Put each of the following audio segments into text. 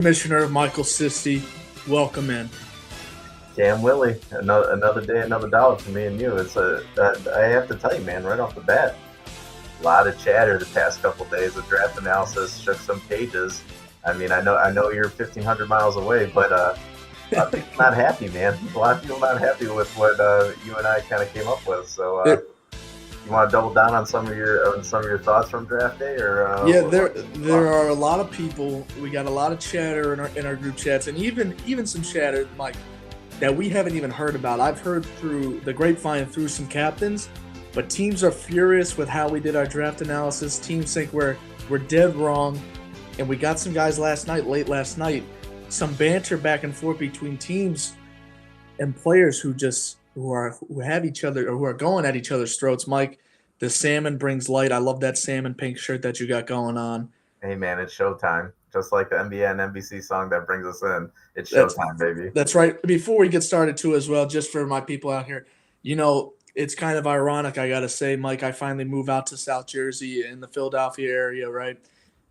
Commissioner Michael Sisti, welcome in. Cam Willy, another day, another dollar for me and you. I have to tell you, man, right off the bat, a lot of chatter the past couple of days. The draft analysis shook some pages. I mean, I know you're 1,500 miles away, but a lot of people not happy, man. A lot of people not happy with what you and I kind of came up with. So, There, you want to double down on some of your thoughts from draft day, or yeah, what? there are a lot of people. We got a lot of chatter in our group chats, and even some chatter, Mike, that we haven't even heard about. I've heard through the grapevine through some captains, but teams are furious with how we did our draft analysis. Teams think we're dead wrong, and we got some guys late last night, some banter back and forth between teams and players who have each other or who are going at each other's throats. Mike, the salmon brings light. I love that salmon pink shirt that you got going on. Hey, man, it's showtime. Just like the NBA and NBC song that brings us in. It's That's showtime, baby. that's right. Before we get started too, as well, just for my people out here, it's kind of ironic. I gotta say, Mike, I finally move out to South Jersey in the Philadelphia area, right?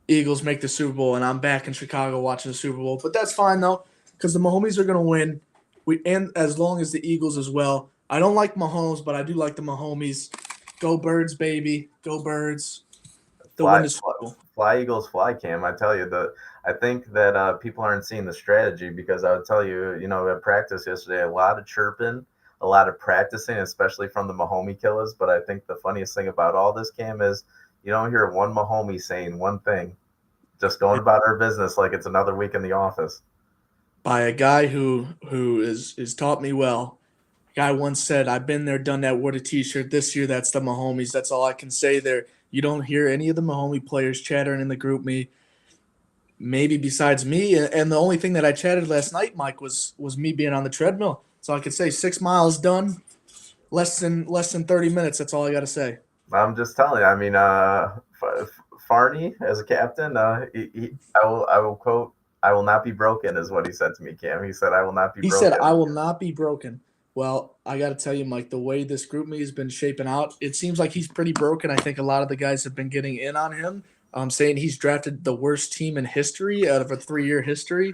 Eagles make the Super Bowl, and I'm back in Chicago watching the Super Bowl. But that's fine though, because the Mahomes are gonna win. And as long as the Eagles as well. I don't like Mahomes, but I do like the Mahomes. Go Birds, baby. Go Birds. They'll win Fly, the Super fly, Bowl. fly Eagles, fly, Cam. I tell you, I think that people aren't seeing the strategy because I would tell you, at practice yesterday, a lot of chirping, a lot of practicing, especially from the Mahomie killers. But I think the funniest thing about all this, Cam, is you don't hear one Mahomie saying one thing, just going about our business like it's another week in the office. By a guy who is taught me well. A guy once said, "I've been there, done that. Wore a T-shirt this year. That's the Mahomes. That's all I can say there." You don't hear any of the Mahomie players chattering in the group me. Maybe besides me, and the only thing that I chatted last night, Mike, was me being on the treadmill. So I could say 6 miles done, less than 30 minutes. That's all I got to say. I'm just telling you. I mean, Farney as a captain, I will quote, "I will not be broken," is what he said to me, Cam. He said, "I will not be He said, "I broken." will not be broken." Well, I got to tell you, Mike, the way this group me has been shaping out, it seems like he's pretty broken. I think a lot of the guys have been getting in on him, saying he's drafted the worst team in history out of a 3 year history.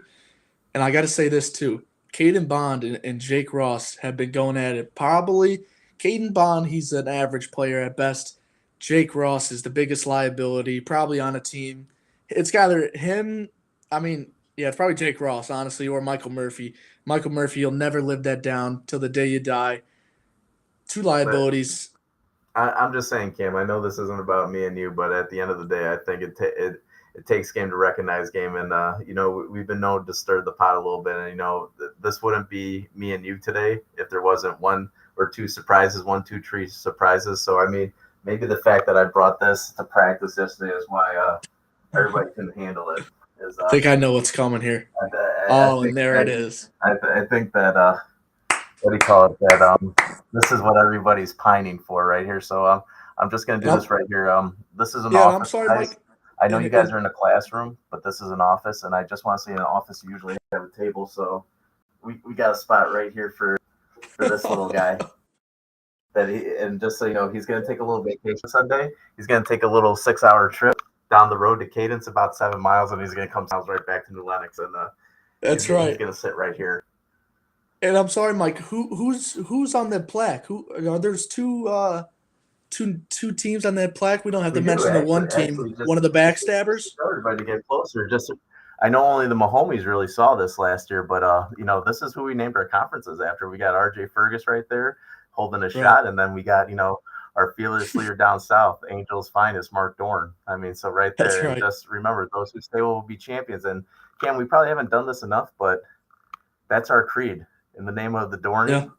And I got to say this too: Caden Bond and Jake Ross have been going at it. Probably Caden Bond, he's an average player at best. Jake Ross is the biggest liability, probably on a team. It's either him. I mean, yeah, it's probably Jake Ross, honestly, or Michael Murphy. Michael Murphy, you'll never live that down till the day you die. Two But liabilities. I'm just saying, Cam. I know this isn't about me and you, but at the end of the day, I think it takes game to recognize game, and we've been known to stir the pot a little bit, and this wouldn't be me and you today if there wasn't one or two surprises, one, two, three surprises. So I mean, maybe the fact that I brought this to practice yesterday is why everybody couldn't handle it. Is I think I know what's coming here. I Oh, think and there it is. I think that what do you call it? That this is what everybody's pining for right here. So I'm just gonna And do this right here. This is an yeah, and I'm office, sorry, guys. Mike. I know And, you guys and are in a classroom, but this is an office, and I just want to say in an office you usually have a table, so we got a spot right here for this little guy. And just so you know, he's gonna take a little vacation Sunday. He's gonna take a little 6 hour trip down the road to Cadence, about 7 miles, and he's gonna come right back to New Lenox, and that's he's right. gonna sit right here. And I'm sorry, Mike. Who's on that plaque? There's two teams on that plaque. We don't have to We do mention the one team, actually one of the just to backstabbers. show everybody to get closer. Just I know only the Mahomies really saw this last year, but this is who we named our conferences after. We got R.J. Fergus right there holding a Right. shot, and then we got our fearless leader down south, Angels finest, Mark Dorn. I mean, so right That's there, and right. just remember, those who stay will be champions. And Cam, we probably haven't done this enough, but that's our creed. In the name of the Yeah. Dorney,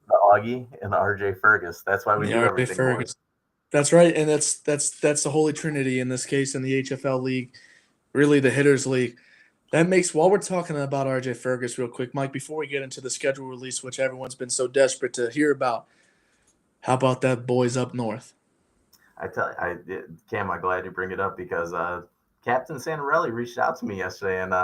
the Augie, and the R.J. Fergus. That's why we The do R.J. everything, Fergus. boys. That's right, and that's the holy trinity in this case in the HFL league, really the hitters league. That makes while we're talking about R.J. Fergus real quick, Mike. Before we get into the schedule release, which everyone's been so desperate to hear about, how about that boys up north? Cam, I'm glad you bring it up because Captain Santarelli reached out to me yesterday, and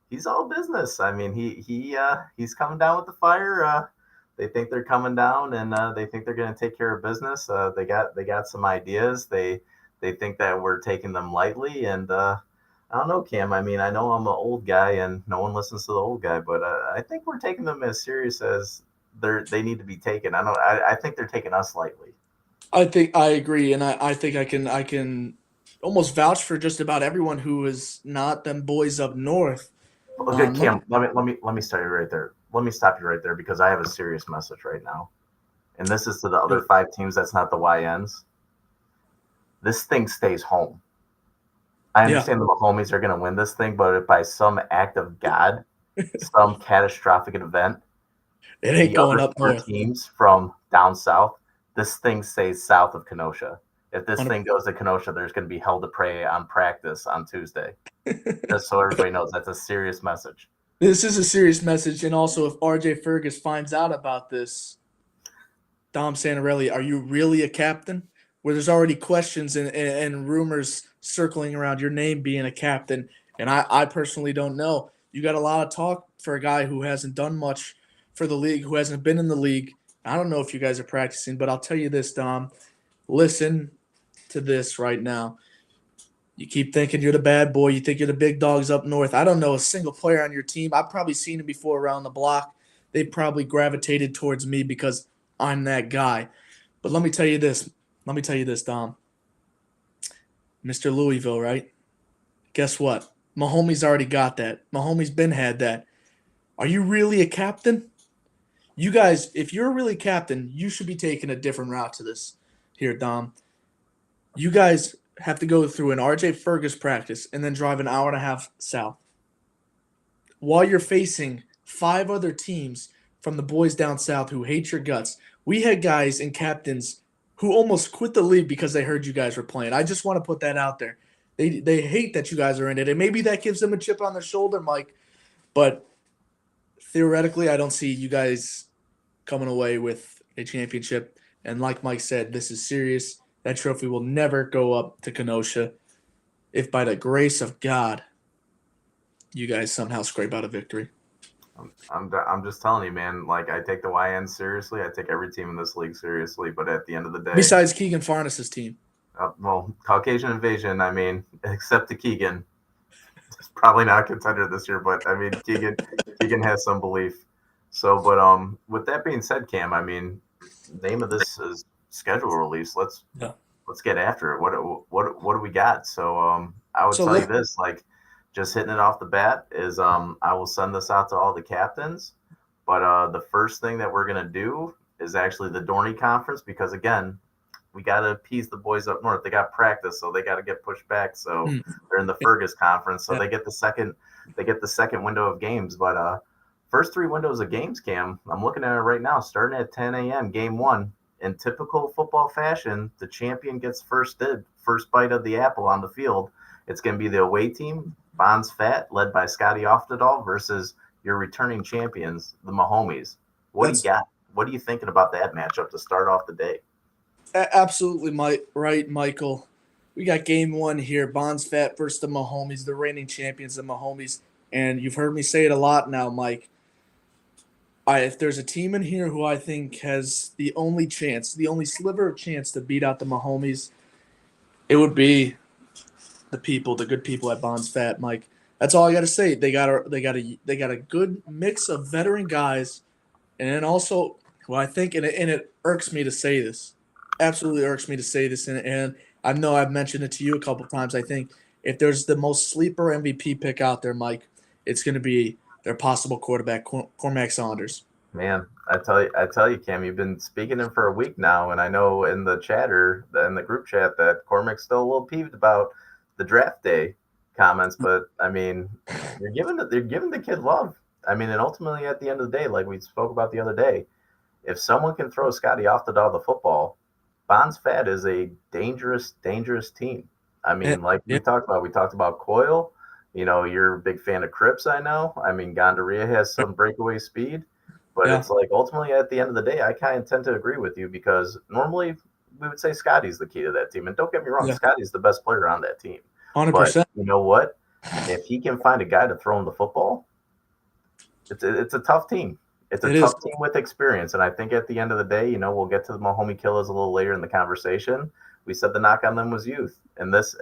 he's all business. I mean, he's coming down with the fire. They think they're coming down, and they think they're going to take care of business. They got some ideas. They think that we're taking them lightly, and I don't know, Cam. I mean, I know I'm an old guy, and no one listens to the old guy, but I think we're taking them as serious as they need to be taken. I think they're taking us lightly. I think I agree, and I think I can almost vouch for just about everyone who is not them boys up north. Okay, Let Cam. me Let me start you right there. Let me stop you right there because I have a serious message right now, and this is to the other five teams. That's not the YNs. This thing stays home. I yeah, understand the Mahomes are going to win this thing, but if by some act of God, some catastrophic event, it ain't the going other up four north. teams from down south, this thing stays south of Kenosha. If this thing 100%. goes to Kenosha, there's going to be hell to pray on practice on Tuesday. Just so everybody knows, that's a serious message. This is a serious message, and also if RJ Fergus finds out about this, Dom Santarelli, are you really a captain? Where there's already questions and rumors circling around your name being a captain, and I personally don't know. You got a lot of talk for a guy who hasn't done much for the league, who hasn't been in the league. I don't know if you guys are practicing, but I'll tell you this, Dom. Listen to this right now. You keep thinking you're the bad boy. You think you're the big dogs up north. I don't know a single player on your team. I've probably seen him before around the block. They probably gravitated towards me because I'm that guy. But let me tell you this. Let me tell you this, Dom. Mr. Louisville, right? Guess what? Mahomes already got that. Mahomes been had that. Are you really a captain? You guys, if you're really captain, you should be taking a different route to this here, Dom. You guys have to go through an RJ Fergus practice and then drive an hour and a half south while you're facing five other teams from the boys down south who hate your guts. We had guys and captains who almost quit the league because they heard you guys were playing. I just want to put that out there. They hate that you guys are in it, and maybe that gives them a chip on their shoulder, Mike. But theoretically, I don't see you guys coming away with a championship. And like Mike said, this is serious. That trophy will never go up to Kenosha if by the grace of God you guys somehow scrape out a victory. I'm just telling you, man. Like I take the YN seriously. I take every team in this league seriously. But at the end of the day, Besides Keegan Farnes's team. well, Caucasian invasion. I mean, except to Keegan, it's probably not a contender this year. But I mean, Keegan has some belief. So, but with that being said, Cam, I mean, name of this is schedule release. Yeah. Let's get after it. What do we got? So I would So tell you let this, like just hitting it off the bat is I will send this out to all the captains. But the first thing that we're gonna do is actually the Dorney conference because again, we gotta appease the boys up north. They got practice, so they gotta get pushed back. So they're in the Fergus conference, so yeah. they get the second window of games. But first three windows of games, Cam, I'm looking at it right now, starting at 10 a.m. Game one. In typical football fashion, the champion gets first bite of the apple on the field. It's going to be the away team, Bonds Fat, led by Scotty Oftedal, versus your returning champions, the Mahomes. What do you That's got? What are you thinking about that matchup to start off the day? absolutely right, Michael. We got game one here. Bonds Fat versus the Mahomes, the reigning champions, the Mahomes. And you've heard me say it a lot now, Mike. If there's a team in here who I think has the only chance, the only sliver of chance to beat out the Mahomes, it would be the people, the good people at Bonds Fat, Mike. That's all I got to say. They got a good mix of veteran guys, and then also who I think, and it irks me to say this, absolutely irks me to say this, and I know I've mentioned it to you a couple times. I think if there's the most sleeper MVP pick out there, Mike, it's going to be their possible quarterback, Cormac Saunders. Man, I tell you, Cam, you've been speaking him for a week now, and I know in the in the group chat, that Cormac's still a little peeved about the draft day comments. But I mean, they're giving the kid love. I mean, and ultimately, at the end of the day, like we spoke about the other day, if someone can throw Scotty off the dog the football, Bonds Fat is a dangerous team. I And, mean, like yeah, we talked about Coyle. You know, you're a big fan of Cripps, I know. I mean, Gondoria has some breakaway speed, but yeah, it's like ultimately at the end of the day, I kind of tend to agree with you because normally we would say Scotty's the key to that team. And don't get me wrong, yeah, Scotty's the best player on that team. But 100%. you know what? If he can find a guy to throw him the football, it's a tough team. It's a It is. tough team with experience, and I think at the end of the day, you know, we'll get to the Mahomie Killers a little later in the conversation. We said the knock on them was youth, and this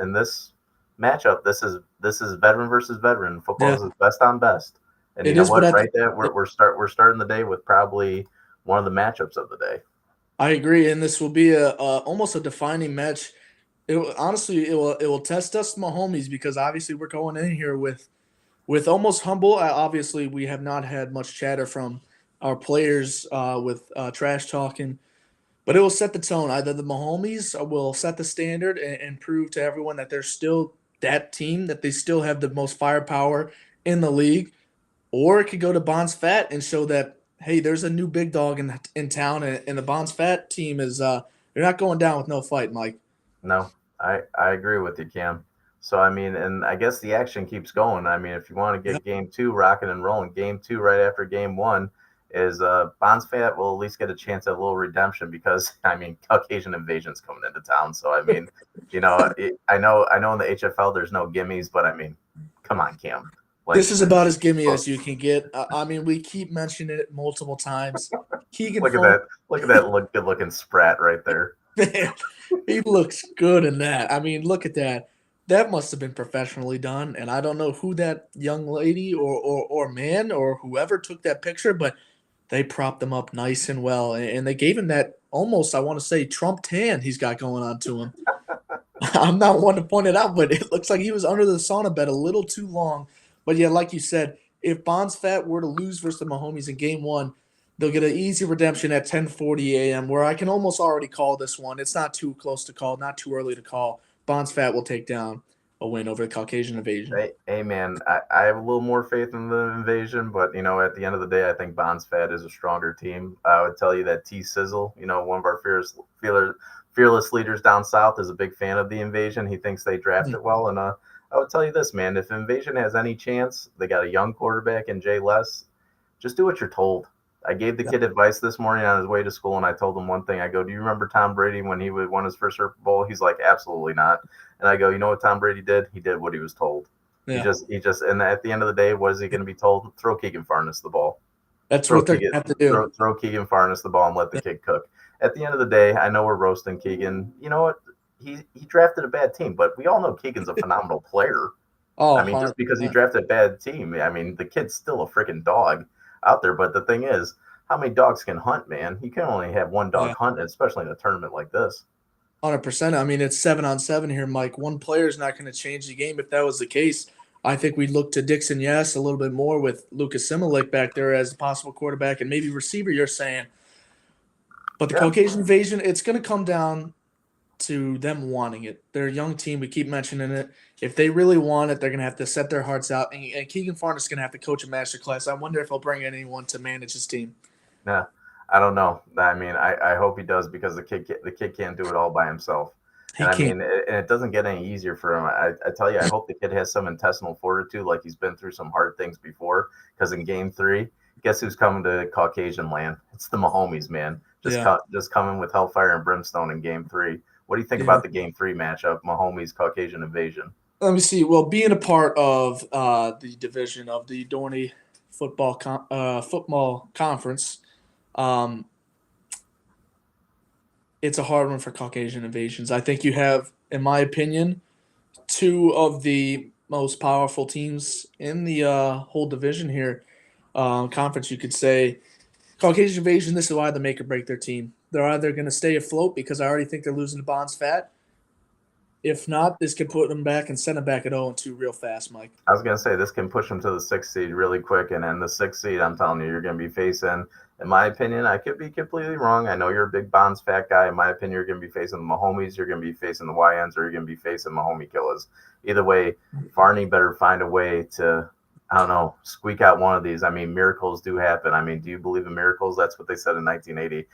matchup. This is veteran versus veteran. Football Yeah, is best on best. And you it know is. But what? Right there, we're starting the day with probably one of the matchups of the day. I agree, and this will be a almost a defining match. Honestly, it will test us, Mahomes, because obviously we're going in here with almost humble. Obviously, we have not had much chatter from our players with trash talking, but it will set the tone. Either the Mahomes will set the standard and prove to everyone that they're still that team, that they still have the most firepower in the league, or it could go to Bonds Fat and show that hey, there's a new big dog in town, and the Bonds Fat team is they're not going down with no fight, Mike. No, I agree with you, Cam. So I mean, and I guess the action keeps going. I mean, if you want to Yeah. get game two rocking and rolling, game two right after game one is Bonds Fat will at least get a chance at a little redemption because I mean Caucasian invasion's coming into town. So I mean, I know in the HFL there's no gimmies, but I mean, come on, Cam. Like This is about as gimme look, as you can get. I mean, we keep mentioning it multiple times. Keegan look at Funk, that, look at that good looking sprat right there. man, he looks good in that. I mean, look at that. That must have been professionally done, and I don't know who that young lady or man or whoever took that picture, but they propped him up nice and well, and they gave him that almost, I want to say, Trump tan he's got going on to him. I'm not one to point it out, but it looks like he was under the sauna bed a little too long. But yeah, like you said, if Bonds Fat were to lose versus the Mahomes in game one, they'll get an easy redemption at 10:40 a.m. where I can almost already call this one. It's not too close to call, not too early to call. Bonds Fat will take down a win over the Caucasian Invasion. Hey man, I have a little more faith in the invasion, but at the end of the day, I think Bonds Fat is a stronger team. I would tell you that T Sizzle, one of our fearless leaders down south, is a big fan of the invasion. He thinks they drafted well, and I would tell you this, man: if invasion has any chance, they got a young quarterback in Jay Les. Just do what you're told. I gave the Yeah. kid advice this morning on his way to school, and I told him one thing. I go, "Do you remember Tom Brady when he would won his first Super Bowl?" He's like, "Absolutely not." And I go, "You know what Tom Brady did? He did what he was told. Yeah. And at the end of the day, what is he going to be told? Throw Keegan Farnas the ball. That's Throw what they're going Keegan, to have to do. throw Keegan Farnas the ball and let the kid cook." At the end of the day, I know we're roasting Keegan. You know what? He drafted a bad team, but we all know Keegan's a phenomenal player. Oh, I mean, just because he 100%. drafted a bad team, I mean, the kid's still a freaking dog out there. But the thing is, how many dogs can hunt, man? You can only have one dog Yeah. hunt, especially in a tournament like this. 100%. I mean, it's 7-on-7 here, Mike. One player is not going to change the game. If that was the case, I think we'd look to Dixon Yes a little bit more with Lucas Similik back there as a possible quarterback and maybe receiver, you're saying. But the Yeah, Caucasian invasion, it's going to come down to them wanting it. They're a young team. We keep mentioning it. If they really want it, they're going to have to set their hearts out. And Keegan Farnas is going to have to coach a master class. I wonder if he'll bring anyone to manage his team. yeah. I don't know. I mean, I hope he does because the kid can't do it all by himself. He And I can't. mean, it doesn't get any easier for him. I tell you, I hope the kid has some intestinal fortitude, like he's been through some hard things before. Because in Game 3, guess who's coming to Caucasian land? It's the Mahomes, man. Yeah. Just coming with hellfire and brimstone in Game 3. What do you think Yeah. about the Game 3 matchup, Mahomes Caucasian invasion? Let me see. Well, being a part of the division of the Dorney football conference, um, it's a hard one for Caucasian invasions. I think you have, in my opinion, two of the most powerful teams in the whole division here, conference. You could say Caucasian invasion. This is why they make or break their team. They're either going to stay afloat because I already think they're losing to Bonds Fat. If not, this could put them back and send them back at 0-2 real fast, Mike. I was gonna say this can push them to the sixth seed really quick, and then the sixth seed, I'm telling you, you're gonna be facing. In my opinion, I could be completely wrong. I know you're a big Bonds Fat guy. In my opinion, you're gonna be facing the Mahomes, you're gonna be facing the YNs, or you're gonna be facing Mahomie killers. Either way, Varney better find a way to, I don't know, squeak out one of these. I mean, miracles do happen. I mean, do you believe in miracles? That's what they said in 1980.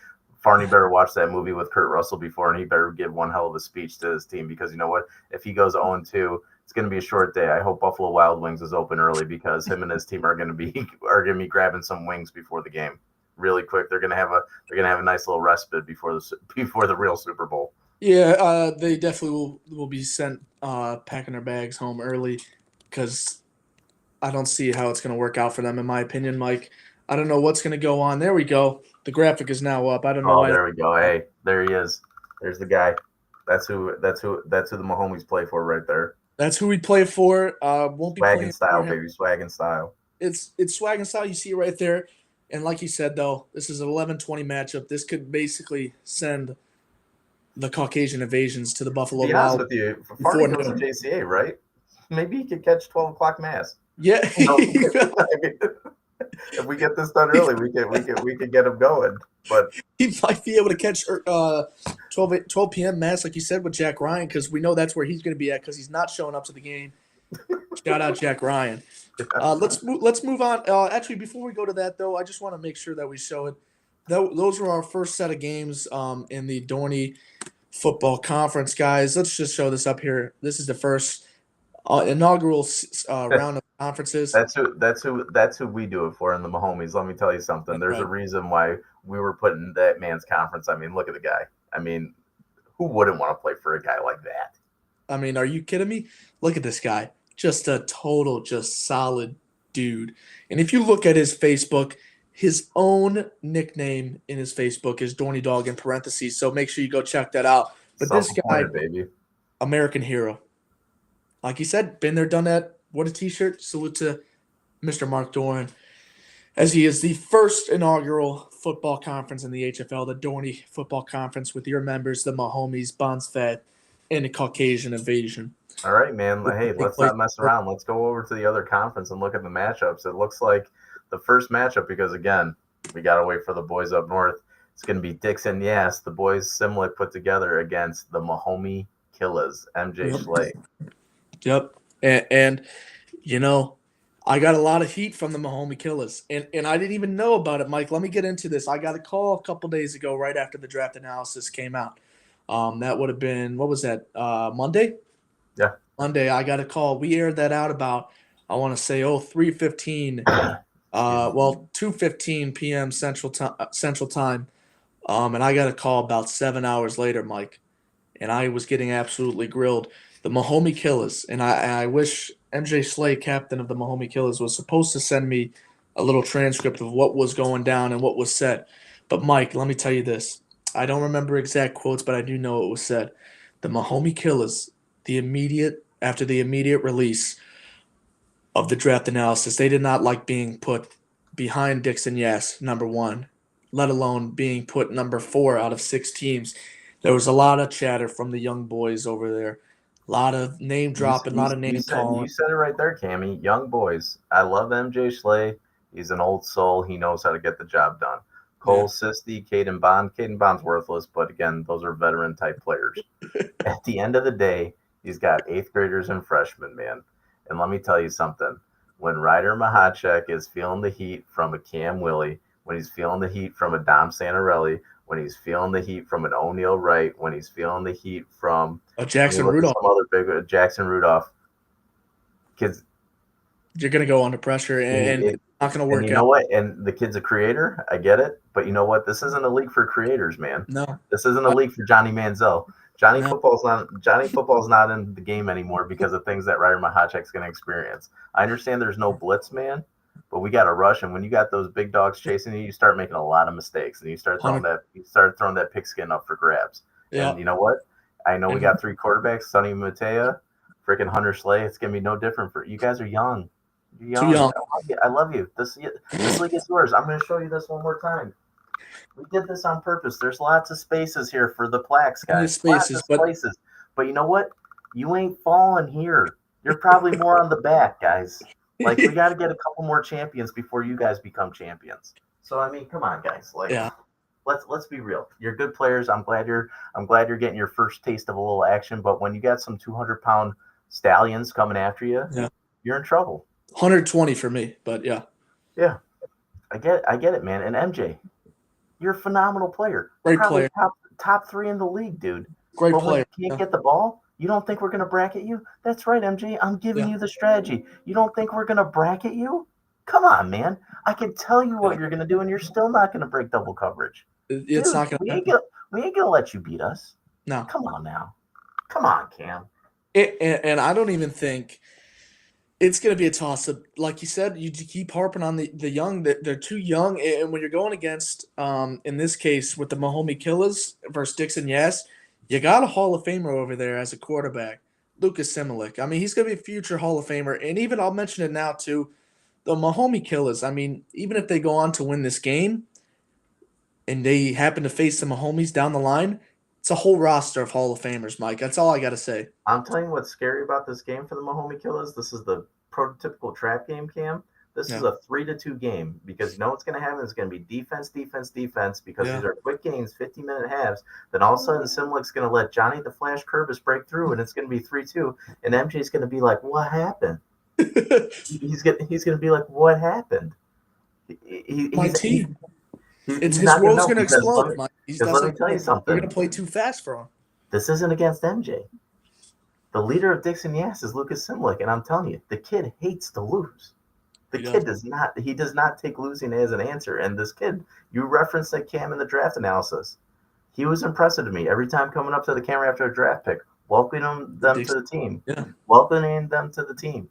Farney better watch that movie with Kurt Russell before, and he better give one hell of a speech to his team because you know what? If he goes 0-2, it's going to be a short day. I hope Buffalo Wild Wings is open early because him and his team are going to be grabbing some wings before the game, really quick. They're going to have a nice little respite before the real Super Bowl. Yeah, they definitely will be sent packing their bags home early because I don't see how it's going to work out for them, in my opinion, Mike. I don't know what's going to go on. There we go. The graphic is now up. I don't know Oh, why. there we go. Hey, there he is. There's the guy. That's who the Mahomes play for right there. That's who we play for. Won't be Swag and playing for style, him. baby. Swag and style. It's swag and style. You see it right there. And like you said, though, this is an 11-20 matchup. This could basically send the Caucasian invasions to the To Buffalo be honest Wild with you, before Farley goes to noon. JCA, right? Maybe he could catch 12 o'clock mass. Yeah, You know, I mean, if we get this done early, we could get him going. But he might be able to catch 12 p.m. mass, like you said, with Jack Ryan, because we know that's where he's going to be at because he's not showing up to the game. Shout out Jack Ryan. Let's move on. Actually, before we go to that though, I just want to make sure that we show it. Those were our first set of games in the Dorney Football Conference, guys. Let's just show this up here. This is the first inaugural round of conferences. that's who we do it for in the Mahomies. Let me tell you something. That's There's a right. reason why we were put in that man's conference. I mean, look at the guy. I mean, who wouldn't want to play for a guy like that? I mean, are you kidding me? Look at this guy. Just a total, just solid dude. And if you look at his Facebook, his own nickname in his Facebook is Dorney Dog in parentheses. So make sure you go check that out. But this guy, Self-appointed, baby. American hero. Like he said, been there, done that. What a t-shirt. Salute to Mr. Mark Doran, as he is the first inaugural football conference in the HFL, the Dorney Football Conference, with your members, the Mahomies, Bondsfed, and the Caucasian Invasion. All right, man. Hey, Take let's place. not mess around. Let's go over to the other conference and look at the matchups. It looks like the first matchup, because again, we got to wait for the boys up north. It's going to be Dixon, yes, the boys similarly put together against the Mahomie Killers, MJ Yep. Schley. Yep. And you know, I got a lot of heat from the Mahomie Killers, and I didn't even know about it, Mike. Let me get into this. I got a call a couple days ago, right after the draft analysis came out. That would have been, what was that? Monday. Yeah. Monday. I got a call. We aired that out about, I want to say, 3:15. Well, 2:15 p.m. Central Time. And I got a call about 7 hours later, Mike, and I was getting absolutely grilled. The Mahomie Killers, and I wish MJ Slay, captain of the Mahomie Killers, was supposed to send me a little transcript of what was going down and what was said. But Mike, let me tell you this. I don't remember exact quotes, but I do know it was said. The Mahomie Killers, after the immediate release of the draft analysis, they did not like being put behind Dixon Yass, number one, let alone being put number 4 out of 6 teams. There was a lot of chatter from the young boys over there. A lot of name dropping, a lot of name You calling. said it right there, Cammy. Young boys. I love MJ Schley. He's an old soul. He knows how to get the job done. Cole, Sisti, Caden Bond. Caden Bond's worthless, but again, those are veteran type players. At the end of the day, he's got 8th graders and freshmen, man. And let me tell you something. When Ryder Mahacek is feeling the heat from a Cam Willy, when he's feeling the heat from a Dom Santarelli, when he's feeling the heat from an O'Neal Wright, when he's feeling the heat from Jackson Rudolph. some other big Jackson Rudolph, kids, You're going to go under pressure, and it's not going to work and you know what? And the kid's a creator. I get it, but you know what? This isn't a league for creators, man. No. This isn't a league for Johnny Manziel. Johnny Football's not in the game anymore because of things that Ryder Mahacek's going to experience. I understand there's no blitz, man, but we got to rush. And when you got those big dogs chasing you, you start making a lot of mistakes, and you start throwing that pigskin up for grabs. Yeah. And you know what? I know we got 3 quarterbacks: Sonny Matea, freaking Hunter Slay. It's gonna be no different for you guys. Are young. You're young. Too young. I love you. This league is yours. I'm going to show you this one more time. We did this on purpose. There's lots of spaces here for the plaques, guys. Spaces. But you know what? You ain't falling here. You're probably more on the back, guys. Like, we got to get a couple more champions before you guys become champions. So I mean, come on, guys. Like, let's be real. You're good players. I'm glad you're getting your first taste of a little action. But when you got some 200-pound stallions coming after you, you're in trouble. 120 for me, but yeah. Yeah. I get it, man. And MJ, you're a phenomenal player. Great player. Top 3 in the league, dude. Great player. When you can't get the ball, you don't think we're going to bracket you? That's right, MJ. I'm giving you the strategy. You don't think we're going to bracket you? Come on, man. I can tell you what you're going to do, and you're still not going to break double coverage. It's not going to happen. We ain't going to let you beat us. No. Come on now. Come on, Cam. And I don't even think it's going to be a toss-up. Like you said, you keep harping on the young. They're too young. And when you're going against, in this case, with the Mahomie Killers versus Dixon Yass, you got a Hall of Famer over there as a quarterback. Lucas Similik. I mean, he's going to be a future Hall of Famer. And even I'll mention it now, too. The Mahomie Killers, I mean, even if they go on to win this game and they happen to face the Mahomies down the line, it's a whole roster of Hall of Famers, Mike. That's all I got to say. I'm telling you what's scary about this game for the Mahomie Killers. This is the prototypical trap game, Cam. This is Yeah. a 3-2 game because you know what's going to happen? It's going to be defense, defense, defense because Yeah. these are quick games, 50-minute halves. Then all of a sudden, Simlick's going to let Johnny the Flash Curvis break through, and it's going to be 3-2. And MJ's going to be like, "What happened?" He's going to be like, "What happened?" My team. He's His not going to world's know going to because explode, Mike. let me tell you They're something. going to play too fast for him. This isn't against MJ. The leader of Dixon Yass is Lucas Simlick, and I'm telling you, the kid hates to lose. The kid does not. He does not take losing as an answer. And this kid, you referenced that Cam in the draft analysis. He was impressive to me every time coming up to the camera after a draft pick, welcoming them to the team. Yeah. Welcoming them to the team.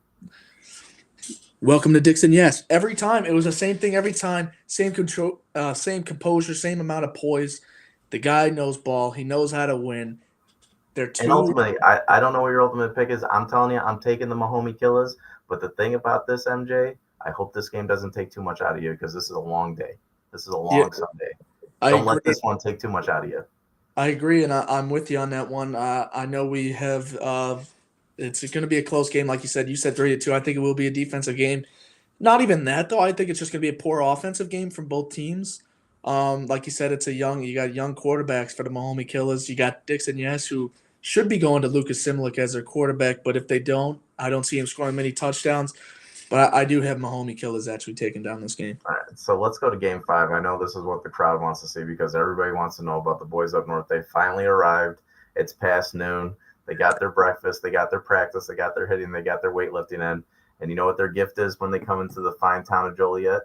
Welcome to Dixon. Yes, every time it was the same thing. Every time, same control, same composure, same amount of poise. The guy knows ball. He knows how to win. And ultimately, I don't know what your ultimate pick is. I'm telling you, I'm taking the Mahomie Killers. But the thing about this, MJ, I hope this game doesn't take too much out of you because this is a long day. This is a long Sunday. Don't let this one take too much out of you. I agree, and I'm with you on that one. I know we have. It's going to be a close game, like you said. You said 3-2. I think it will be a defensive game. Not even that though. I think it's just going to be a poor offensive game from both teams. Like you said, you got young quarterbacks for the Mahomie Killers. You got Dixon Yes, who should be going to Lucas Simlick as their quarterback, but if they don't, I don't see him scoring many touchdowns. But I do have Mahomie Killers actually taking down this game. All right, so let's go to game 5. I know this is what the crowd wants to see because everybody wants to know about the boys up north. They finally arrived. It's past noon. They got their breakfast. They got their practice. They got their hitting. They got their weightlifting in. And you know what their gift is when they come into the fine town of Joliet?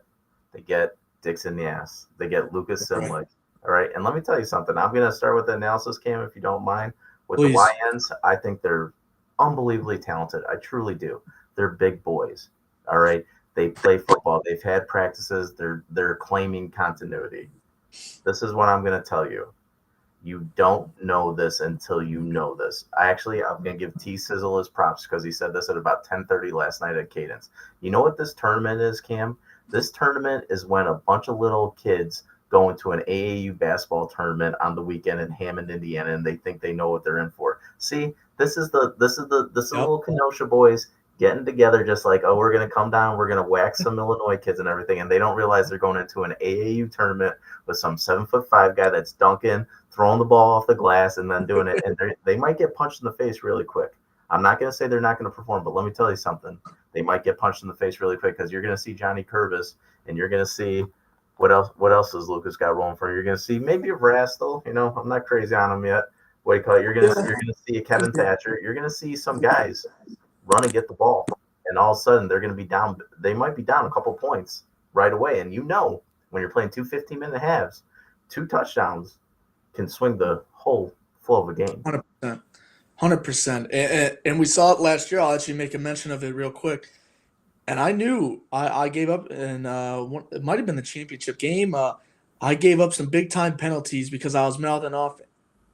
They get Dixon Yass. They get Lucas Simlick. Right. All right, and let me tell you something. I'm going to start with the analysis, Cam, if you don't mind. With Please. the YNs, I think they're unbelievably talented. I truly do. They're big boys. All right. They play football. They've had practices. They're claiming continuity. This is what I'm going to tell you. You don't know this until you know this. I'm going to give T Sizzle his props because he said this at about 10:30 last night at Cadence. You know what this tournament is, Cam? This tournament is when a bunch of little kids go into an AAU basketball tournament on the weekend in Hammond, Indiana, and they think they know what they're in for. See, this is the little Kenosha boys getting together just like, oh, we're going to come down, we're going to whack some Illinois kids and everything, and they don't realize they're going into an AAU tournament with some 7'5" guy that's dunking, throwing the ball off the glass, and then doing it, and they might get punched in the face really quick. I'm not going to say they're not going to perform, but let me tell you something. They might get punched in the face really quick because you're going to see Johnny Curvis, and you're going to see what else has Lucas got rolling for? You're going to see maybe a Vrastel. You know, I'm not crazy on him yet. What do you call it? You're going to see a Kevin Thatcher. You're going to see some guys run and get the ball, and all of a sudden they're going to be down. They might be down a couple points right away, and you know when you're playing 2 15-minute halves, 2 touchdowns can swing the whole flow of a game. 100%. And we saw it last year. I'll actually make a mention of it real quick. And I knew I gave up, and it might have been the championship game. I gave up some big time penalties because I was mouthing off.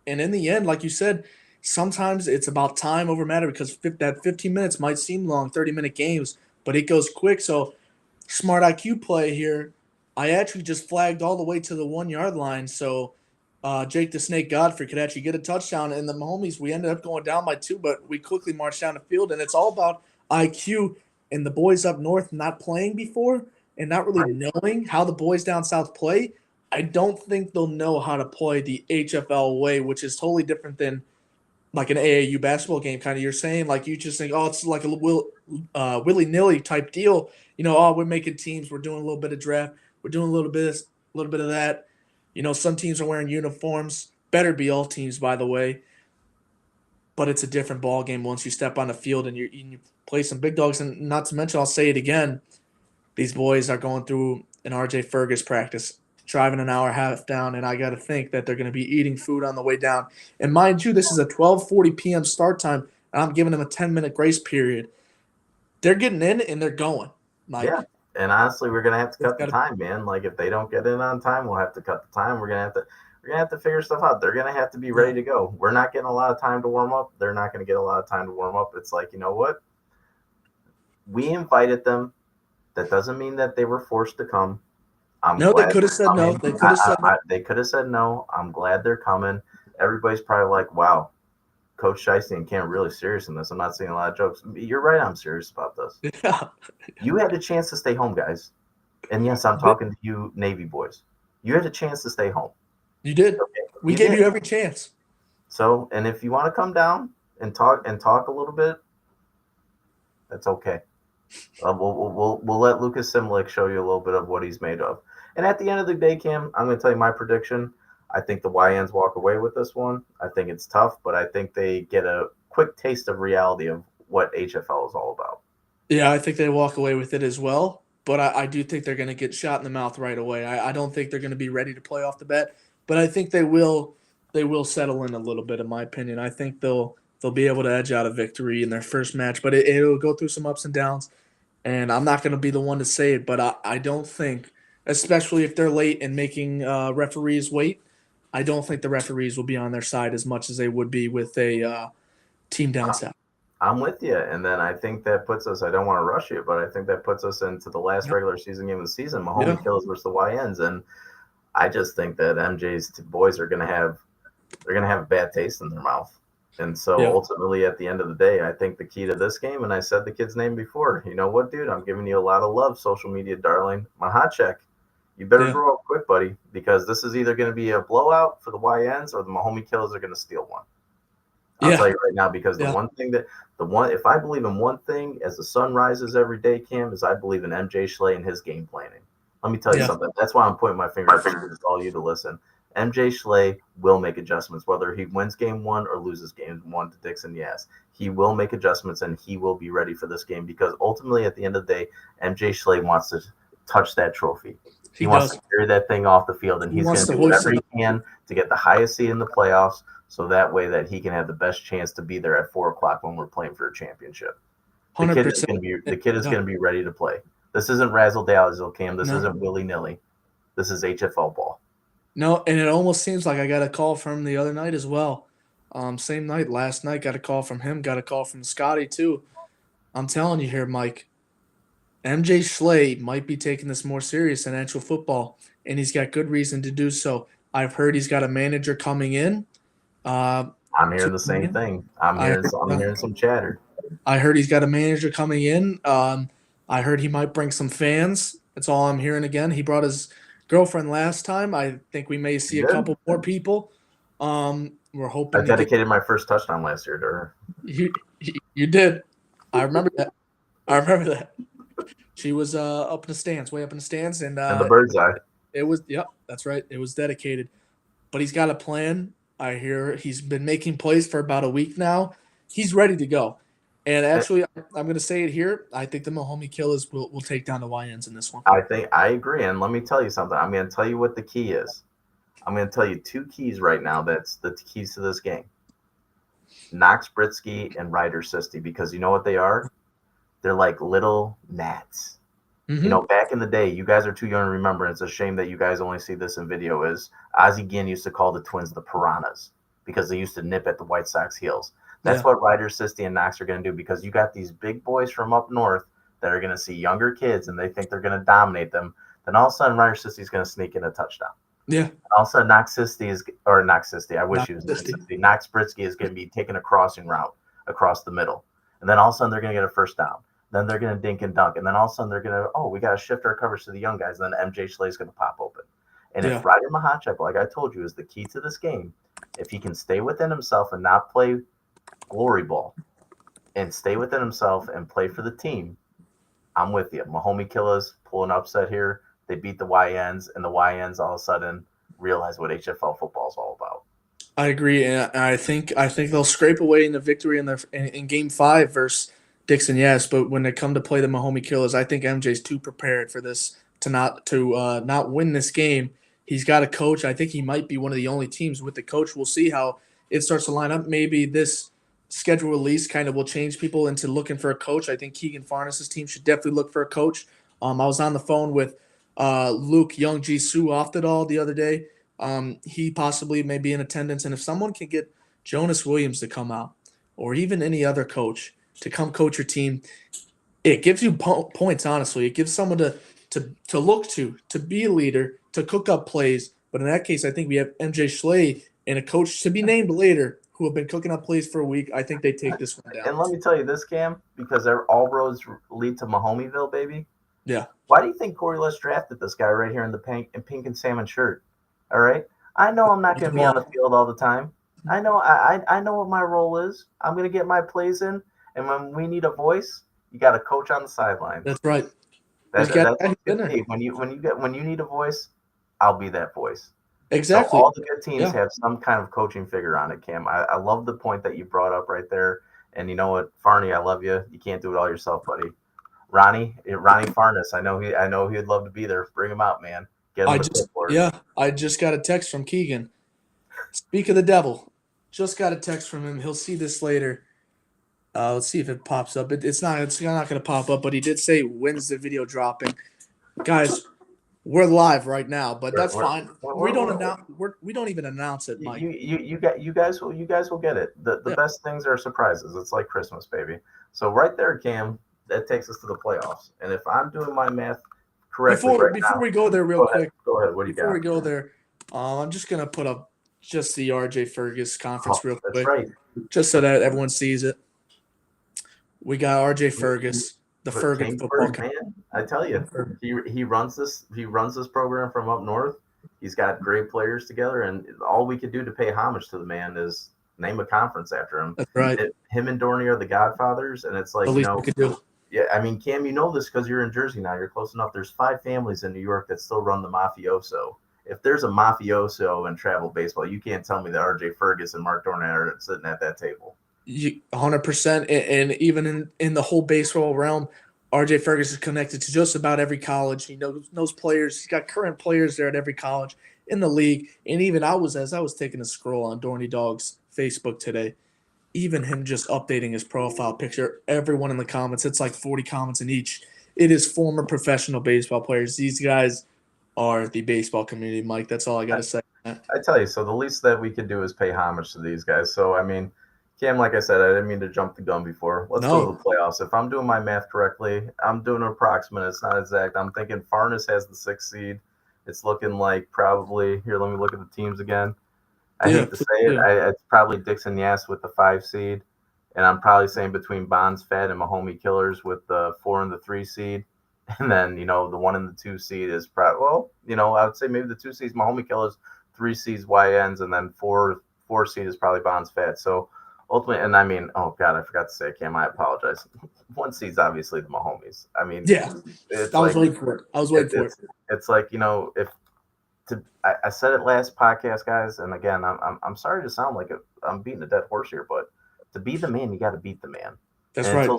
And in the end, like you said, sometimes it's about time over matter because that 15 minutes might seem long, 30-minute games, but it goes quick. So smart IQ play here. I actually just flagged all the way to the 1-yard line. So Jake the Snake Godfrey could actually get a touchdown. And the Mahomies, we ended up going down by 2, but we quickly marched down the field. And it's all about IQ and the boys up north not playing before and not really knowing how the boys down south play. I don't think they'll know how to play the HFL way, which is totally different than like an AAU basketball game. Kind of you're saying, like you just think, oh, it's like a willy-nilly type deal. You know, oh, we're making teams, we're doing a little bit of draft, we're doing a little bit of that. You know, some teams are wearing uniforms. Better be all teams, by the way. But it's a different ball game once you step on the field and you play some big dogs. And not to mention, I'll say it again, these boys are going through an RJ Fergus practice, driving an hour and a half down, and I got to think that they're going to be eating food on the way down. And mind you, this is a 12:40 p.m. start time, and I'm giving them a 10-minute grace period. They're getting in, and they're going. Like, yeah, and honestly, we're going to have to cut the time, man. Like, if they don't get in on time, we'll have to cut the time. We're going to have to We're gonna have to figure stuff out. They're gonna have to be ready to go. We're not getting a lot of time to warm up. They're not gonna get a lot of time to warm up. It's like, you know what? We invited them. That doesn't mean that they were forced to come. I'm No, they glad could have they're said no. coming. They could have said no. They could have said no. I'm glad they're coming. Everybody's probably like, wow, Coach Shiesty and Cam really serious in this. I'm not seeing a lot of jokes. You're right. I'm serious about this. Yeah. You had a chance to stay home, guys. And yes, I'm talking to you, Navy boys. You had a chance to stay home. You did. Okay? We gave you every chance. So, and if you want to come down and talk a little bit, that's okay. We'll let Lucas Simlick show you a little bit of what he's made of. And at the end of the day, Cam, I'm going to tell you my prediction. I think the YNs walk away with this one. I think it's tough, but I think they get a quick taste of reality of what HFL is all about. Yeah, I think they walk away with it as well. But I do think they're going to get shot in the mouth right away. I don't think they're going to be ready to play off the bat, but I think they will settle in a little bit, in my opinion. I think they'll be able to edge out a victory in their first match, but it'll go through some ups and downs. And I'm not going to be the one to say it, but I don't think, especially if they're late and making referees wait, I don't think the referees will be on their side as much as they would be with a team down south. I'm with you. And then I think that puts us, I don't want to rush you, but I think that puts us into the last regular season game of the season, Mahomie Killers versus the YNs. And I just think that MJ's boys are going to have a bad taste in their mouth. And so ultimately, at the end of the day, I think the key to this game, and I said the kid's name before, you know what, dude? I'm giving you a lot of love, social media darling. My hot check. You better grow up quick, buddy, because this is either going to be a blowout for the YNs or the Mahomie Killers are going to steal one. I'll tell you right now, because if I believe in one thing as the sun rises every day, Cam, is I believe in MJ Schley and his game planning. Let me tell you something. That's why I'm pointing my finger at all you to listen. MJ Schley will make adjustments, whether he wins game one or loses game one to Dixon. Yes, he will make adjustments and he will be ready for this game, because ultimately, at the end of the day, MJ Schley wants to touch that trophy. He wants to carry that thing off the field, and he's going to do whatever he can to get the highest seed in the playoffs, so that way that he can have the best chance to be there at 4:00 when we're playing for a championship. The 100%. kid is going to be ready to play. This isn't razzle dazzle, Cam. This isn't willy nilly. This is HFL ball. No, and it almost seems like I got a call from the other night as well. Same night, last night, got a call from him, got a call from Scotty too. I'm telling you here, Mike, MJ Schley might be taking this more serious than actual football, and he's got good reason to do so. I've heard he's got a manager coming in. I'm hearing the same thing. I'm hearing some chatter. I heard he's got a manager coming in. I heard he might bring some fans. That's all I'm hearing again. He brought his girlfriend last time. I think we may see a couple more people. We're hoping. I dedicated my first touchdown last year to her. You did. I remember that. She was up in the stands, way up in the stands, and the bird's eye. It was that's right. It was dedicated. But he's got a plan. I hear he's been making plays for about a week now. He's ready to go. And actually, I'm going to say it here. I think the Mahomie Killers will take down the YNs in this one. I agree. And let me tell you something. I'm going to tell you what the key is. I'm going to tell you two keys right now. That's the keys to this game. Knox Britsky and Ryder Sisti, because you know what they are? They're like little gnats. Mm-hmm. You know, back in the day, you guys are too young to remember. And it's a shame that you guys only see this in video. Is Ozzie Guillen used to call the Twins the Piranhas because they used to nip at the White Sox heels. That's what Ryder, Sisti, and Knox are going to do, because you got these big boys from up north that are going to see younger kids and they think they're going to dominate them. Then all of a sudden, Ryder Sisti is going to sneak in a touchdown. Yeah. And all of a sudden, Knox Sisti, I wish he was Sisti. Knox Britsky is going to be taking a crossing route across the middle. And then all of a sudden, they're going to get a first down. Then they're going to dink and dunk. And then all of a sudden, they're going to, we got to shift our coverage to the young guys. And then MJ Schley is going to pop open. And if Ryder Mahachek, like I told you, is the key to this game, if he can stay within himself and not play glory ball and stay within himself and play for the team, I'm with you. Mahomie Killers pull an upset here. They beat the YNs, and the YNs all of a sudden realize what HFL football is all about. I agree, and I think they'll scrape away in the victory in Game 5 versus Dixon. Yes, but when they come to play the Mahomie Killers, I think MJ's too prepared for this to not win this game. He's got a coach. I think he might be one of the only teams with the coach. We'll see how it starts to line up. Maybe this schedule release kind of will change people into looking for a coach. I think Keegan Farnes's team should definitely look for a coach. I was on the phone with Luke Young Jisoo Oftedal the other day. he possibly may be in attendance. And if someone can get Jonas Williams to come out, or even any other coach to come coach your team, it gives you points. Honestly, it gives someone to look to be a leader, to cook up plays. But in that case, I think we have MJ Schley and a coach to be named later who have been cooking up plays for a week. I think they take this one down. And let me tell you this, Cam, because all roads lead to Mahomeyville, baby. Yeah. Why do you think Corey Les drafted this guy right here in the pink and salmon shirt? All right. I know I'm not going to be on the field all the time. I know I know what my role is. I'm going to get my plays in, and when we need a voice, you got a coach on the sideline. That's right. That's hey, when you need a voice, I'll be that voice. Exactly. So all the good teams have some kind of coaching figure on it, Cam. I love the point that you brought up right there. And you know what, Farney, I love you. You can't do it all yourself, buddy. Ronnie Farnes, I know he'd love to be there. Bring him out, man. Get him I just got a text from Keegan. Speak of the devil. Just got a text from him. He'll see this later. Let's see if it pops up. It's not going to pop up, but he did say when's the video dropping. Guys, we're live right now, but that's fine. We don't even announce it, Mike. You guys will get it. The best things are surprises. It's like Christmas, baby. So right there, Cam, that takes us to the playoffs. And if I'm doing my math correctly, before we go there, real quick. Go ahead. What do you got? Before we go there, I'm just gonna put up just the RJ Fergus conference real quick, right. Just so that everyone sees it. We got RJ Fergus, the Fergus football man. I tell you, he runs this program from up north. He's got great players together, and all we could do to pay homage to the man is name a conference after him. That's right. Him and Dorney are the godfathers, and it's like, the least we could do. Yeah, I mean, Cam, you know this because you're in Jersey now. You're close enough. There's 5 families in New York that still run the mafioso. If there's a mafioso in travel baseball, you can't tell me that RJ Fergus and Mark Dorney are sitting at that table. 100%. And even in the whole baseball realm, RJ Fergus is connected to just about every college. He knows players. He's got current players there at every college in the league. And even as I was taking a scroll on Dorney Dog's Facebook today, even him just updating his profile picture, everyone in the comments, it's like 40 comments in each. It is former professional baseball players. These guys are the baseball community, Mike. That's all I got to say. I tell you, so the least that we could do is pay homage to these guys. So, I mean, Cam, like I said, I didn't mean to jump the gun before. Let's go to the playoffs. If I'm doing my math correctly, I'm doing an approximate. It's not exact. I'm thinking Farnes has the 6th seed. It's looking like probably – here, let me look at the teams again. I hate to say it. It's probably Dixon Yass with the 5 seed. And I'm probably saying between Bonds, Fed, and Mahomey Killers with the 4 and the 3 seed. And then, the 1 and the 2 seed is probably – I would say maybe the 2 seeds, Mahomey Killers, 3 seeds, YNs, and then 4 seed is probably Bonds, Fed. So, ultimately, and I mean, oh, God, I forgot to say, Cam, I apologize. 1 seed's obviously the Mahomies. I mean – yeah, I was waiting for it. It's like, I said it last podcast, guys, and again, I'm sorry to sound like I'm beating a dead horse here, but to be the man, you got to beat the man. That's right.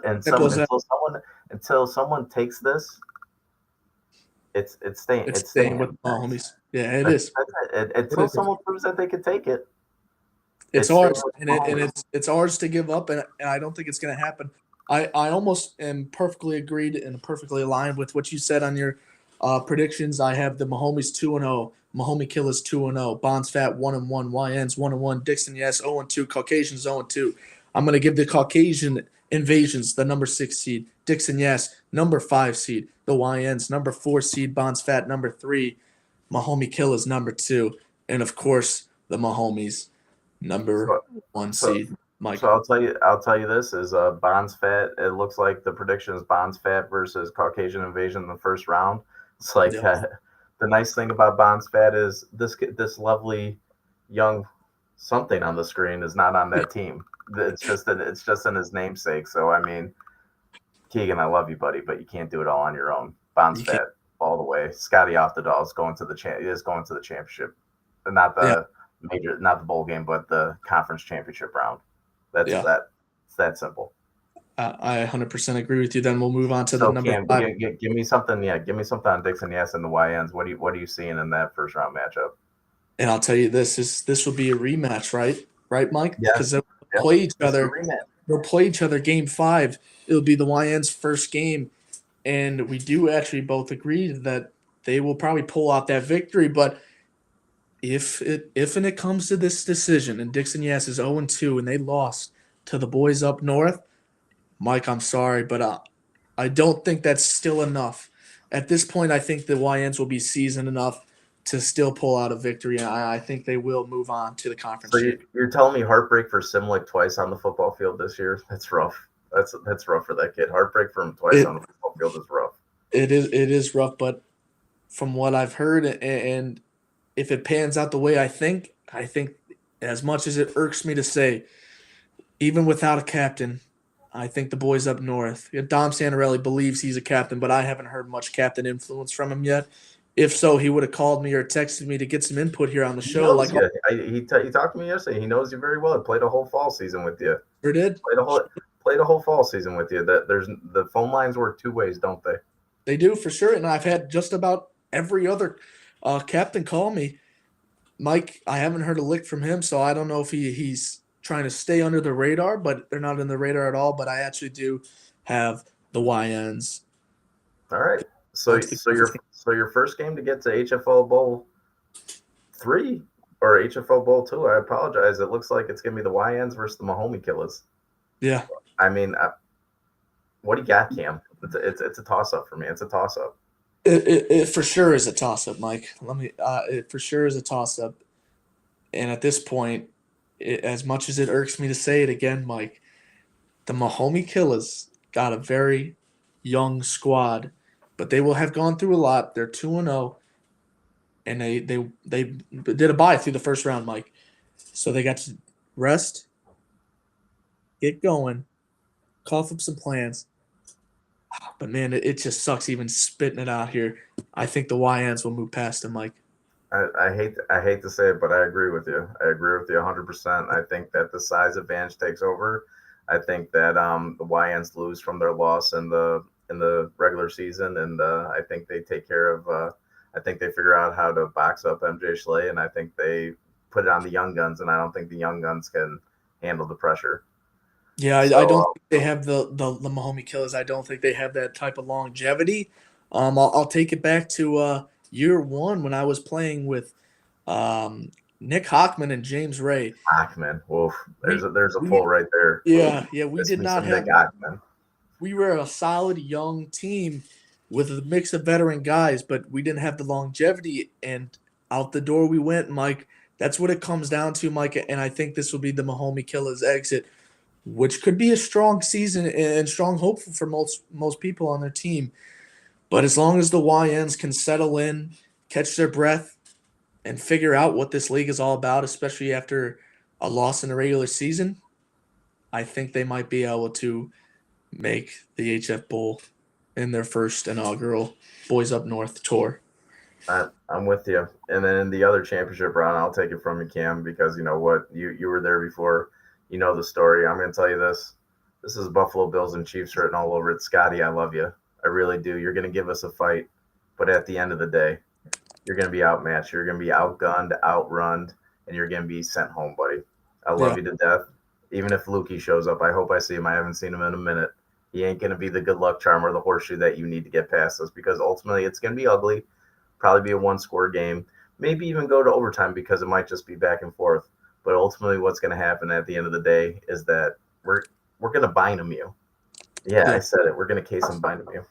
Until someone takes this, it's staying. It's staying with the homies. Yeah, it is. Until someone proves that they can take it, it's ours, and it's ours to give up, and I don't think it's going to happen. I almost am perfectly agreed and perfectly aligned with what you said on your predictions. I have the Mahomies 2-0, Mahomey Killers 2-0, Bonds Fat 1-1, YNs 1-1, Dixon Yes 0-2, Caucasians 0-2. I'm going to give the Caucasian Invasions the number 6 seed, Dixon Yes number 5 seed, the YNs number 4 seed, Bonds Fat number 3, Mahomey Killers number 2, and of course the Mahomies number 1 seed. Mike. So I'll tell you this is Bonds Fat. It looks like the prediction is Bonds Fat versus Caucasian Invasion in the first round. It's like the nice thing about Bonds Fat is this lovely young something on the screen is not on that team. It's just in his namesake. So I mean, Keegan, I love you, buddy, but you can't do it all on your own. Bonds Fat all the way. Scotty off the doll is going to the championship, and not the major, not the bowl game, but the conference championship round. It's that simple. I 100% agree with you. Then we'll move on to the number 5. Give me something. Yeah, give me something on Dixon Yes and the YNs. What are you seeing in that first round matchup? And I'll tell you this will be a rematch, right, Mike? Yeah. Because they'll play each other. They'll play each other game 5. It'll be the YNs' first game, and we do actually both agree that they will probably pull out that victory. But if it comes to this decision and Dixon Yass is 0-2 and they lost to the boys up north, Mike, I'm sorry, but I don't think that's still enough. At this point, I think the YNs will be seasoned enough to still pull out a victory. I think they will move on to the conference. So you're telling me heartbreak for Simlick twice on the football field this year? That's rough. That's rough for that kid. Heartbreak for him twice on the football field is rough. It is rough, but from what I've heard, and if it pans out the way I think as much as it irks me to say, even without a captain, I think the boys up north. Dom Santarelli believes he's a captain, but I haven't heard much captain influence from him yet. If so, he would have called me or texted me to get some input here on the show. He talked to me yesterday. He knows you very well. He played a whole fall season with you. Sure did. Played a whole fall season with you. That there's the phone lines work two ways, don't they? They do for sure. And I've had just about every other captain call me. Mike, I haven't heard a lick from him, so I don't know if he's trying to stay under the radar, but they're not in the radar at all. But I actually do have the YNs. All right. So your first game to get to HFL Bowl 3 or HFL Bowl 2, I apologize. It looks like it's gonna be the YNs versus the Mahomie Killers. Yeah. I mean, what do you got, Cam? It's a toss up for me. It's a toss up. It for sure is a toss up, Mike. It for sure is a toss up. And at this point, as much as it irks me to say it again, Mike, the Mahomie Killers got a very young squad, but they will have gone through a lot. They're 2-0, and they did a bye through the first round, Mike. So they got to rest, get going, cough up some plans. But man, it just sucks even spitting it out here. I think the YNs will move past them, Mike. I hate to say it, but I agree with you. I agree with you 100%. I think that the size advantage takes over. I think that the YNs lose from their loss in the regular season, and I think they take care of. I think they figure out how to box up MJ Schley, and I think they put it on the young guns, and I don't think the young guns can handle the pressure. Yeah, I don't think they have the Mahomie Killers. I don't think they have that type of longevity. I'll take it back to year one when I was playing with Nick Hockman and James Ray. Hockman, woof. There's a pull right there. Yeah, we did not have Nick Hockman. We were a solid young team with a mix of veteran guys, but we didn't have the longevity, and out the door we went, Mike. That's what it comes down to, Mike, and I think this will be the Mahomie Killers exit, which could be a strong season and strong hope for most people on their team. But as long as the YNs can settle in, catch their breath, and figure out what this league is all about, especially after a loss in the regular season, I think they might be able to make the HF Bowl in their first inaugural Boys Up North tour. I'm with you. And then in the other championship round, I'll take it from you, Cam, because you know what? You were there before. You know the story. I'm going to tell you this. This is Buffalo Bills and Chiefs written all over it. Scotty, I love you. I really do. You're going to give us a fight. But at the end of the day, you're going to be outmatched. You're going to be outgunned, outrun, and you're going to be sent home, buddy. I love you to death. Even if Lukey shows up, I hope I see him. I haven't seen him in a minute. He ain't going to be the good luck charm or the horseshoe that you need to get past us, because ultimately it's going to be ugly, probably be a one-score game, maybe even go to overtime because it might just be back and forth. But ultimately what's going to happen at the end of the day is that we're going to bind him you. Yeah, I said it. We're going to case him, bind him you.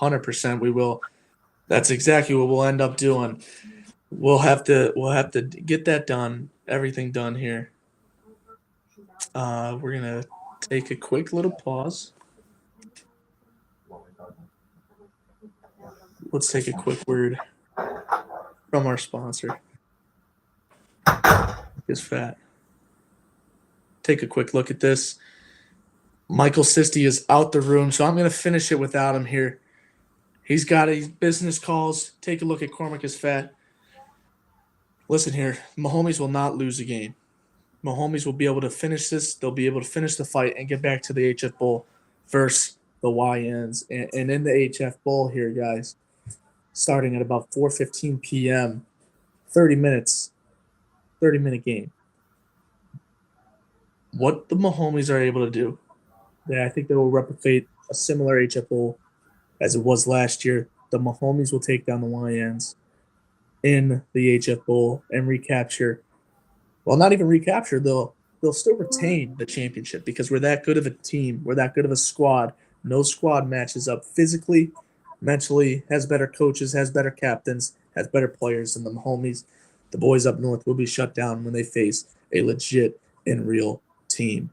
100% we will. That's exactly what we'll end up doing. We'll have to get that done, everything done here. We're going to take a quick little pause. Let's take a quick word from our sponsor. Is fat. Take a quick look at this. Michael Sisti is out the room, so I'm going to finish it without him here. He's got his business calls. Take a look at Cormac is fat. Listen here, Mahomes will not lose a game. Mahomes will be able to finish this. They'll be able to finish the fight and get back to the HF Bowl versus the YNs. And in the HF Bowl here, guys, starting at about 4:15 p.m., 30-minute game. What the Mahomes are able to do, I think they will replicate a similar HF Bowl as it was last year. The Mahomes will take down the YNs. in the HF Bowl and recapture. Well, not even recapture. They'll still retain the championship because we're that good of a team. We're that good of a squad. No squad matches up physically, mentally, has better coaches, has better captains, has better players than the homies. The boys up north will be shut down when they face a legit and real team.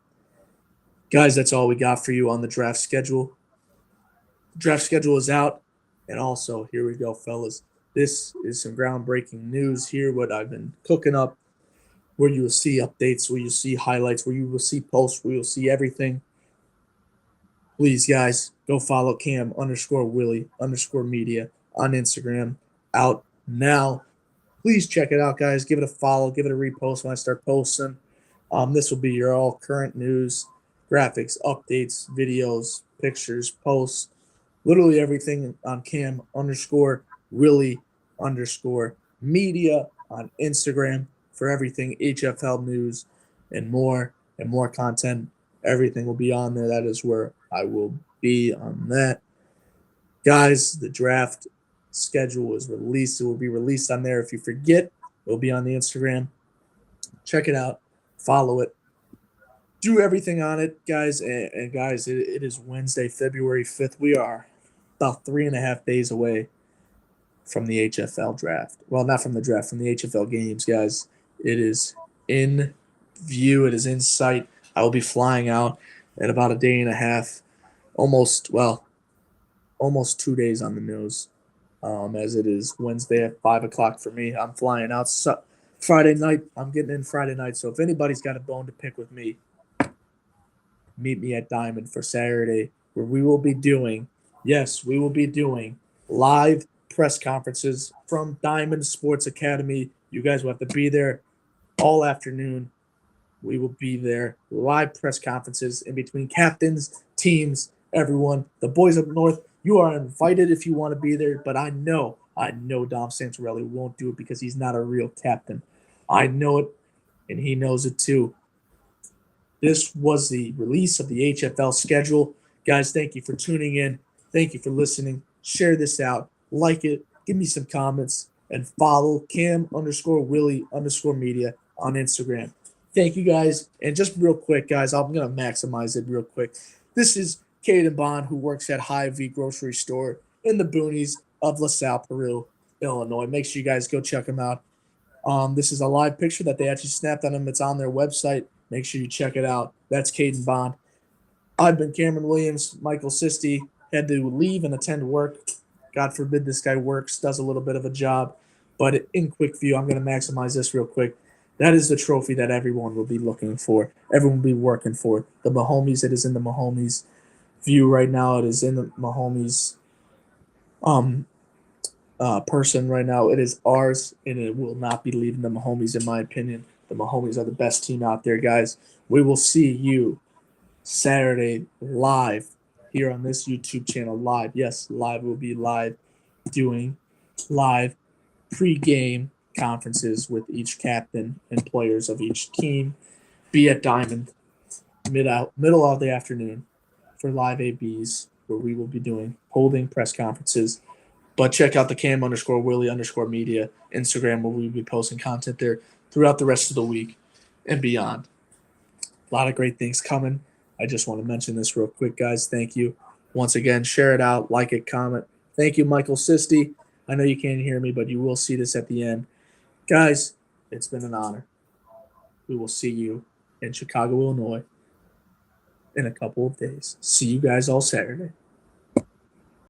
Guys, that's all we got for you on the draft schedule. The draft schedule is out. And also, here we go, fellas. This is some groundbreaking news here, what I've been cooking up, where you will see updates, where you see highlights, where you will see posts, where you'll see everything. Please, guys, go follow Cam_Willy_media on Instagram. Out now. Please check it out, guys. Give it a follow, give it a repost when I start posting. This will be your all current news, graphics, updates, videos, pictures, posts, literally everything on Cam_Willy_media on Instagram for everything HFL news and more content. Everything will be on there. That is where I will be on that. Guys, the draft schedule is released. It will be released on there. If you forget, it will be on the Instagram. Check it out. Follow it. Do everything on it, guys. And guys, it is Wednesday, February 5th. We are about 3.5 days away from the HFL draft. Well, not from the draft, from the HFL games, guys. It is in view. It is in sight. I will be flying out in about a day and a half, almost 2 days on the nose, as it is Wednesday at 5 o'clock for me. I'm flying out Friday night. I'm getting in Friday night. So if anybody's got a bone to pick with me, meet me at Diamond for Saturday, where we will be doing live press conferences from Diamond Sports Academy. You guys will have to be there all afternoon. We will be there. Live press conferences in between captains, teams, everyone. The boys up north, you are invited if you want to be there, but I know Dom Santorelli won't do it because he's not a real captain. I know it, and he knows it too. This was the release of the HFL schedule. Guys, thank you for tuning in. Thank you for listening. Share this out. Like it. Give me some comments. And follow Cam_Willy_media on Instagram. Thank you, guys. And just real quick, guys, I'm going to maximize it real quick. This is Caden Bond, who works at Hy-Vee Grocery Store in the boonies of LaSalle, Peru, Illinois. Make sure you guys go check them out. This is a live picture that they actually snapped on him. It's on their website. Make sure you check it out. That's Caden Bond. I've been Cameron Williams. Michael Sisti had to leave and attend work. God forbid this guy works, does a little bit of a job. But in quick view, I'm going to maximize this real quick. That is the trophy that everyone will be looking for. Everyone will be working for. The Mahomes, it is in the Mahomes view right now. It is in the Mahomes person right now. It is ours, and it will not be leaving the Mahomes, in my opinion. The Mahomes are the best team out there, guys. We will see you Saturday live here on this YouTube channel. Live. Yes, live. We'll be live doing live pre-game conferences with each captain and players of each team. Be at Diamond middle of the afternoon for live ABs, where we will be holding press conferences. But check out the Cam_Willy_media Instagram, where we'll be posting content there throughout the rest of the week and beyond. A lot of great things coming. I just want to mention this real quick, guys. Thank you. Once again, share it out, like it, comment. Thank you, Michael Sisti. I know you can't hear me, but you will see this at the end. Guys, it's been an honor. We will see you in Chicago, Illinois in a couple of days. See you guys all Saturday.